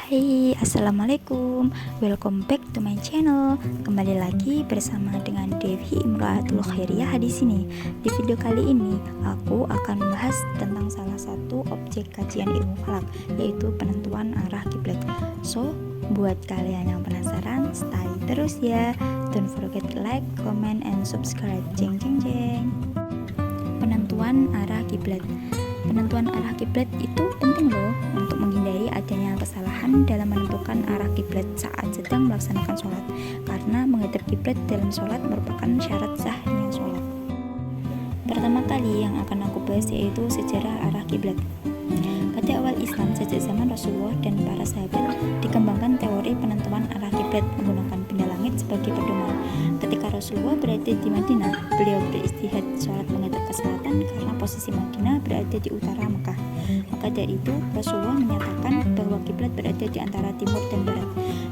Hai, assalamualaikum. Welcome back to my channel. Kembali lagi bersama dengan Devi Imro'atul Khairiyah di sini. Di video kali ini aku akan membahas tentang salah satu objek kajian ilmu falak, yaitu penentuan arah kiblat. So, buat kalian yang penasaran, stay terus ya. Don't forget to like, comment, and subscribe. Jeng jeng jeng. Penentuan arah kiblat. Penentuan arah kiblat itu penting loh untuk menghindari adanya kesalahan dalam menentukan arah kiblat saat sedang melaksanakan sholat, karena menghadap kiblat dalam sholat merupakan syarat sahnya sholat. Pertama kali yang akan aku bahas yaitu sejarah arah kiblat. Pada awal Islam, sejak zaman Rasulullah dan para sahabat, dikembangkan teori penentuan arah kiblat menggunakan benda langit sebagai pedoman. Ketika Rasulullah berada di Madinah, beliau beristihad sholat menghadap ke selatan karena posisi Madinah berada di utara Mekah. Maka dari itu, Rasulullah menyatakan bahwa kiblat berada di antara timur dan barat.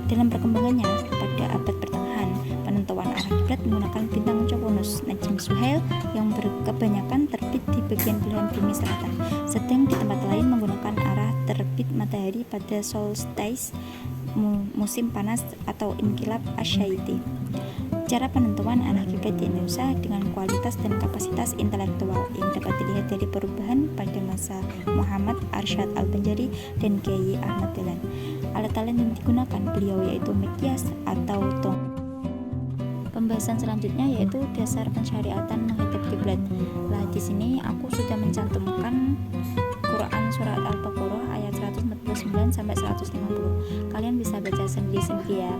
Dalam perkembangannya, pada abad pertengahan, penentuan arah kiblat menggunakan bintang Coponus, Najm Suhail, yang berkebanyakan terbit di bagian belahan bumi selatan, sedang di tempat lain menggunakan arah terbit matahari pada solstice musim panas atau inkilab asyaiti. Cara penentuan arah kiblat di Indonesia dengan kualitas dan kapasitas intelektual yang dapat dilihat dari perubahan pada masa Muhammad Arsyad Al-Banjari dan Kiai Ahmad Dahlan. Alat-alat yang digunakan beliau yaitu miqyas atau tong. Pembahasan selanjutnya yaitu dasar pensyariatan menghadap kiblat. Lah di sini aku sudah mencantumkan Quran surat Al-Baqarah ayat 149 sampai 150. Kalian bisa baca sendiri-sendiri ya.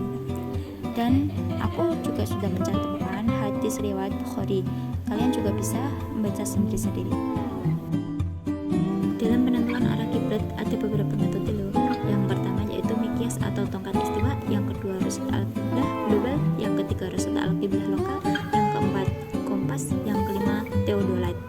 Dan aku juga sudah mencantumkan hadis riwayat Bukhari. Kalian juga bisa membaca sendiri-sendiri. Dalam penentuan arah kiblat ada beberapa metode loh. Yang pertama yaitu miqyas atau tongkat istiwa, yang kedua rusad al-qiblah global, yang ketiga rusad al-qiblah lokal, yang keempat kompas, yang kelima theodolite.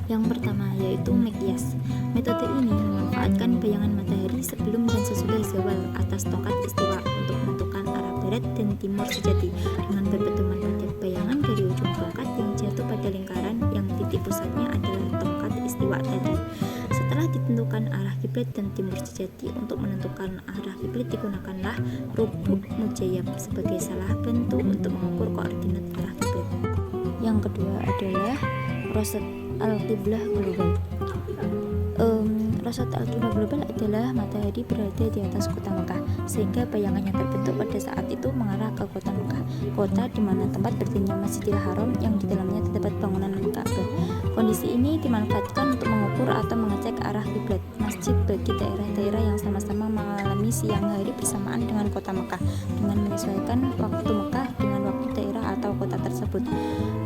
Yang pertama yaitu miqyas. Metode ini memanfaatkan bayangan matahari sebelum dan sesudah zawal atas tongkat istiwa untuk menentukan arah barat dan timur sejati dengan berpedoman pada bayangan dari ujung tongkat yang jatuh pada lingkaran yang titik pusatnya adalah tongkat istiwa tadi. Setelah ditentukan arah kiblat dan timur sejati, untuk menentukan arah kiblat digunakanlah rubuk mujayyab sebagai salah bentuk untuk mengukur koordinat arah kiblat. Yang kedua adalah rusad al-qiblah global. Rusad al-qiblah global adalah matahari berada di atas kota Mekah, sehingga bayangan yang terbentuk pada saat itu mengarah ke kota Mekah, kota di mana tempat berdirinya Masjidil Haram yang di dalamnya terdapat bangunan Ka'bah. Kondisi ini dimanfaatkan untuk mengukur atau mengecek arah kiblat masjid bagi daerah-daerah yang sama-sama mengalami siang hari bersamaan dengan kota Mekah, dengan menyesuaikan waktu Mekah dengan waktu daerah atau kota tersebut.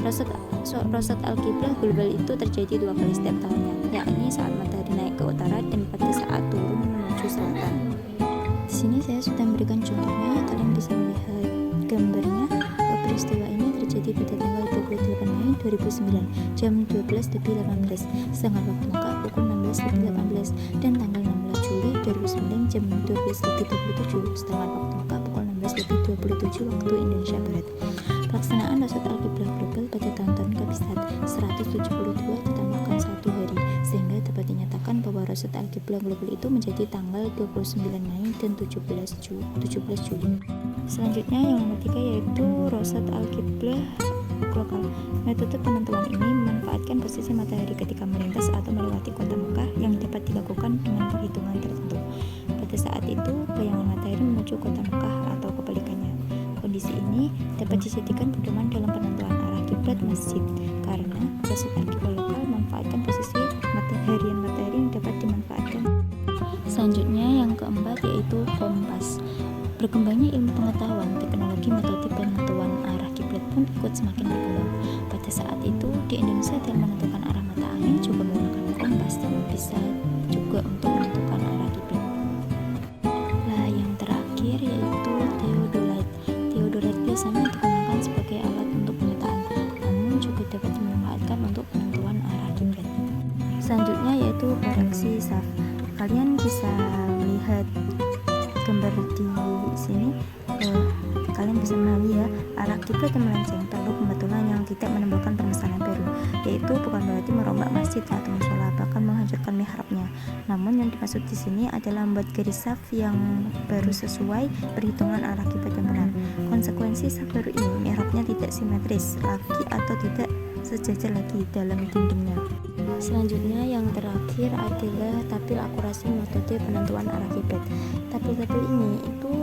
Rusad al-qiblah global itu terjadi 2 kali setiap tahunnya, yakni saat matahari naik ke utara dan pada saat turun menuju selatan. Di sini saya sudah memberikan contohnya, kalian bisa melihat gambarnya. Peristiwa ini terjadi pada tanggal 28 Mei 2009 jam 12:18, sedangkan waktu Mekah pukul 16:18, dan tanggal 16 Juli 2009 jam 12:27, sedangkan waktu Mekah pukul 16:27 waktu Indonesia Barat. Pelaksanaan rusad al-qiblah global pada tahun-tahun Kabisat 172 ditambahkan 1 hari, sehingga dapat dinyatakan bahwa rusad al-qiblah global itu menjadi tanggal 29 Mei dan 17 Juli. Selanjutnya yang nomor 3 yaitu rusad al-qiblah lokal. Metode penentuan ini memanfaatkan posisi matahari ketika melintas atau melewati kota Mekah yang dapat dilakukan dengan perhitungan tertentu. Pada saat itu, bayangan matahari menuju kota Mekah atau kebalikannya. Kondisi ini dapat dijadikan pedoman dalam penentuan arah kiblat masjid, karena rusad al-qiblah lokal memanfaatkan posisi matahari yang dapat dimanfaatkan. Selanjutnya yang keempat yaitu kompas. Berkembangnya ilmu pengetahuan, teknologi metode penentuan arah kiblat pun ikut semakin berkembang. Pada saat itu di Indonesia dalam menentukan arah mata angin juga menggunakan kompas dan bisa juga untuk menentukan arah kiblat. Nah, yang terakhir yaitu theodolite. Theodolite biasanya digunakan sebagai alat untuk pemetaan, namun juga dapat dimanfaatkan untuk penentuan arah kiblat. Selanjutnya yaitu baraksi saf. Kalian bisa melihat gambar di sini. Kalian bisa memahami ya, arah kiblat yang melenceng perlu pembetulan yang tidak menimbulkan permasalahan baru, yaitu itu bukan berarti merombak masjid atau musola, bahkan menghancurkan mihrabnya. Namun yang dimaksud di sini adalah membuat garis saf yang baru sesuai perhitungan arah kiblat yang benar. Konsekuensi saf baru ini, mihrabnya tidak simetris lagi atau tidak sejajar lagi dalam dindingnya. Selanjutnya yang terakhir adalah tabel akurasi metode penentuan arah kiblat. Tabel-tabel ini itu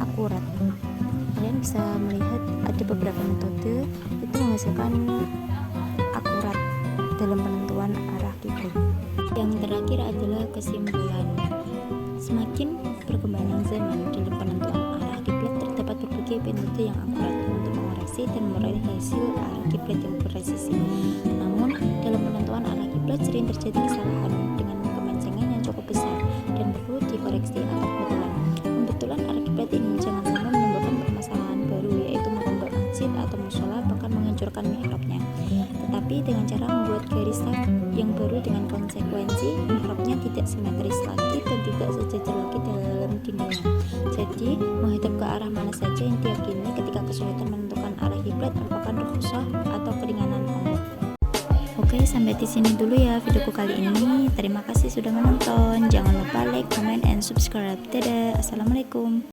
akurat. Kalian bisa melihat ada beberapa metode itu menghasilkan akurat dalam penentuan arah kiblat. Yang terakhir adalah kesimpulan. Semakin berkembangnya zaman dalam penentuan arah kiblat, terdapat berbagai metode yang akurat untuk mengoreksi dan meraih hasil arah kiblat yang presisi. Namun, dalam penentuan arah kiblat sering terjadi kesalahan dengan kemancangan yang cukup besar dan perlu dikoreksi atau pembetulan. Pembetulan arah kiblat ini jangan sampai menimbulkan permasalahan baru, yaitu merombak masjid atau musola, bahkan menghancurkan mihrabnya. Tetapi dengan cara membuat garis saf yang baru dengan konsekuensi mihrabnya tidak simetris lagi dan tidak sejajar lagi dalam dindingnya. Jadi menghadap ke arah mana saja yang diyakini ketika kesulitan menentukan arah kiblat merupakan rukhsah atau keringanan Allah. Oke, sampai di sini dulu ya videoku kali ini. Terima kasih sudah menonton. Jangan lupa like, comment, and subscribe. Dadah. Assalamualaikum.